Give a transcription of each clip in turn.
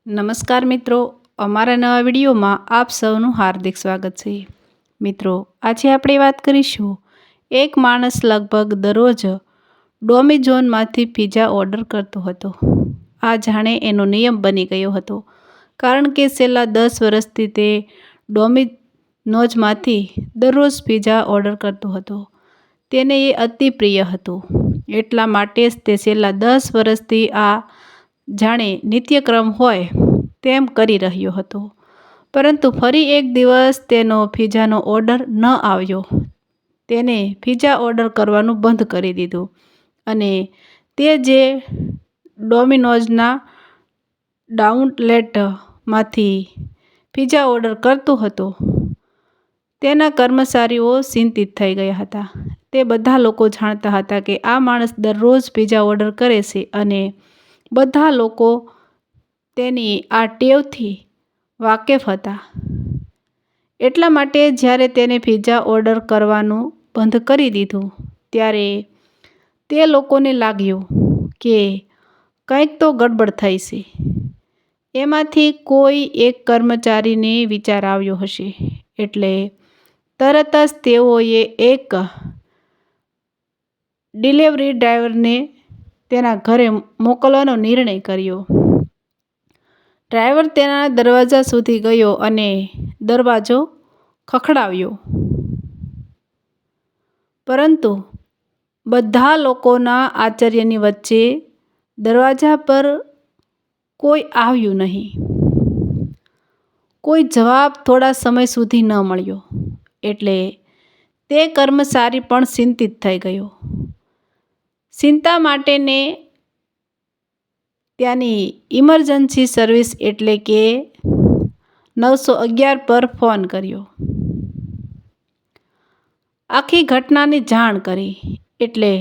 નમસ્કાર મિત્રો, અમારા નવા વિડીયોમાં આપ સૌનું હાર્દિક સ્વાગત છે। મિત્રો, આજે આપણે વાત કરીશું એક માણસ લગભગ દરરોજ ડોમિનોઝમાંથી પિઝા ઓર્ડર કરતો હતો। આ જાણે એનો નિયમ બની ગયો હતો, કારણ કે છેલ્લા 10 વર્ષથી તે ડોમિનોઝમાંથી દરરોજ પિઝા ઓર્ડર કરતો હતો। તેને એ અતિ પ્રિય હતું, એટલા માટે જ તે છેલ્લા 10 વર્ષથી આ જાણે નિત્યક્રમ હોય તેમ કરી રહ્યો હતો। પરંતુ ફરી એક દિવસ તેનો પિઝાનો ઓર્ડર ન આવ્યો। તેને પિઝા ઓર્ડર કરવાનું બંધ કરી દીધું અને તે જે ડોમિનોઝના આઉટલેટમાંથી પિઝા ઓર્ડર કરતો હતો તેના કર્મચારીઓ ચિંતિત થઈ ગયા હતા। તે બધા લોકો જાણતા હતા કે આ માણસ દરરોજ પિઝા ઓર્ડર કરે છે અને બધા લોકો તેની આ ટેવથી વાકેફ હતા। એટલા માટે જ્યારે તેને પિઝા ઓર્ડર કરવાનું બંધ કરી દીધું ત્યારે તે લોકોને લાગ્યું કે કંઈક તો ગડબડ થઈ છે। એમાંથી કોઈ એક કર્મચારીને વિચાર આવ્યો હશે, એટલે તરત જ તેઓએ એક ડિલિવરી ડ્રાઈવરને તેના ઘરે મોકલવાનો નિર્ણય કર્યો। ડ્રાઈવર તેના દરવાજા સુધી ગયો અને દરવાજો ખખડાવ્યો, પરંતુ બધા લોકોના આશ્ચર્યની વચ્ચે દરવાજા પર કોઈ આવ્યું નહીં। કોઈ જવાબ થોડા સમય સુધી ન મળ્યો, એટલે તે કર્મચારી પણ ચિંતિત થઈ ગયો। ચિંતા માટેને ત્યાંની ઇમરજન્સી સર્વિસ એટલે કે 911 પર ફોન કર્યો। આખી ઘટનાની જાણ કરી, એટલે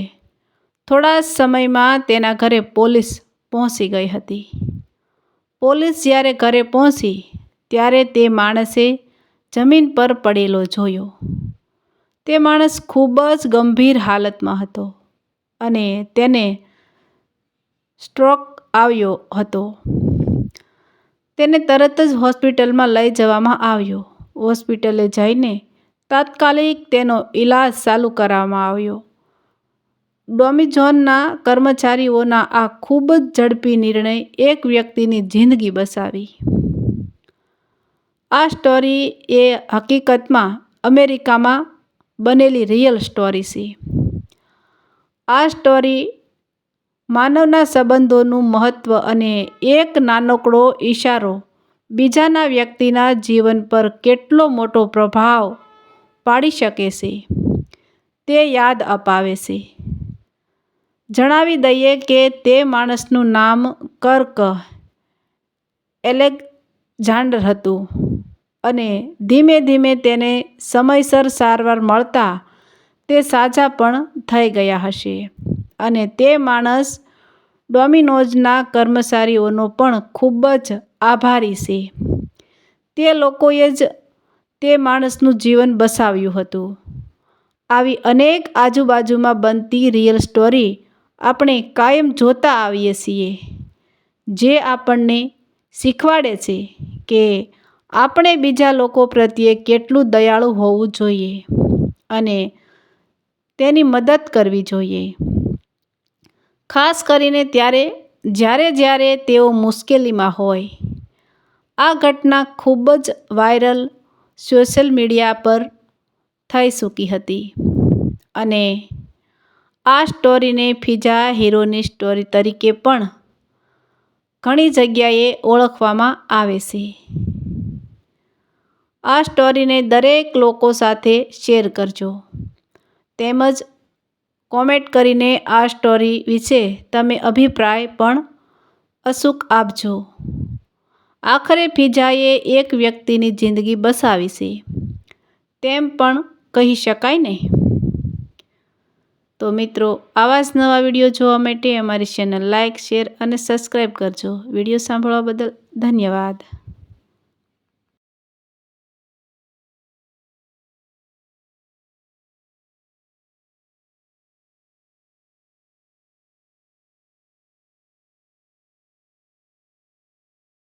થોડા સમયમાં તેના ઘરે પોલીસ પહોંચી ગઈ હતી। પોલીસ જ્યારે ઘરે પહોંચી ત્યારે તે માણસે જમીન પર પડેલો જોયો। તે માણસ ખૂબ જ ગંભીર હાલતમાં હતો અને તેને સ્ટ્રોક આવ્યો હતો। તેને તરત જ હોસ્પિટલમાં લઈ જવામાં આવ્યો। હોસ્પિટલે જઈને તાત્કાલિક તેનો ઈલાજ ચાલુ કરવામાં આવ્યો। ડોમિનોઝના કર્મચારીઓના આ ખૂબ જ ઝડપી નિર્ણય એક વ્યક્તિની જિંદગી બચાવી। આ સ્ટોરી એ હકીકતમાં અમેરિકામાં બનેલી રિયલ સ્ટોરી છે। આ સ્ટોરી માનવના સંબંધોનું મહત્ત્વ અને એક નાનકડો ઈશારો બીજાના વ્યક્તિના જીવન પર કેટલો મોટો પ્રભાવ પાડી શકે છે તે યાદ અપાવે છે। જણાવી દઈએ કે તે માણસનું નામ કર્ક એલેક્ઝાન્ડર હતું અને ધીમે ધીમે તેને સમયસર સારવાર મળતા તે સાજા પણ થઈ ગયા હશે અને તે માણસ ડોમિનોઝના કર્મચારીઓનો પણ ખૂબ જ આભારી છે। તે લોકોએ જ તે માણસનું જીવન બચાવ્યું હતું। આવી અનેક આજુબાજુમાં બનતી રિયલ સ્ટોરી આપણે કાયમ જોતા આવીએ છીએ, જે આપણને શીખવાડે છે કે આપણે બીજા લોકો પ્રત્યે કેટલું દયાળુ હોવું જોઈએ અને તેની મદદ કરવી જોઈએ, ખાસ કરીને જ્યારે તેઓ મુશ્કેલીમાં હોય। આ ઘટના ખૂબ જ વાયરલ સોશિયલ મીડિયા પર થઈ ચૂકી હતી અને આ સ્ટોરીને પિઝા હીરોની સ્ટોરી તરીકે પણ ઘણી જગ્યાએ ઓળખવામાં આવે છે। આ સ્ટોરીને દરેક લોકો સાથે શેર કરજો, તેમજ કોમેન્ટ કરીને આ સ્ટોરી વિશે તમે અભિપ્રાય પણ અચૂક આપજો। આખરે પિઝાએ એક વ્યક્તિની જિંદગી બચાવી છે તેમ પણ કહી શકાય ને। તો મિત્રો, આવા જ નવા વિડીયો જોવા માટે અમારી ચેનલ લાઇક, શેર અને સબસ્ક્રાઈબ કરજો। વિડીયો સાંભળવા બદલ ધન્યવાદ।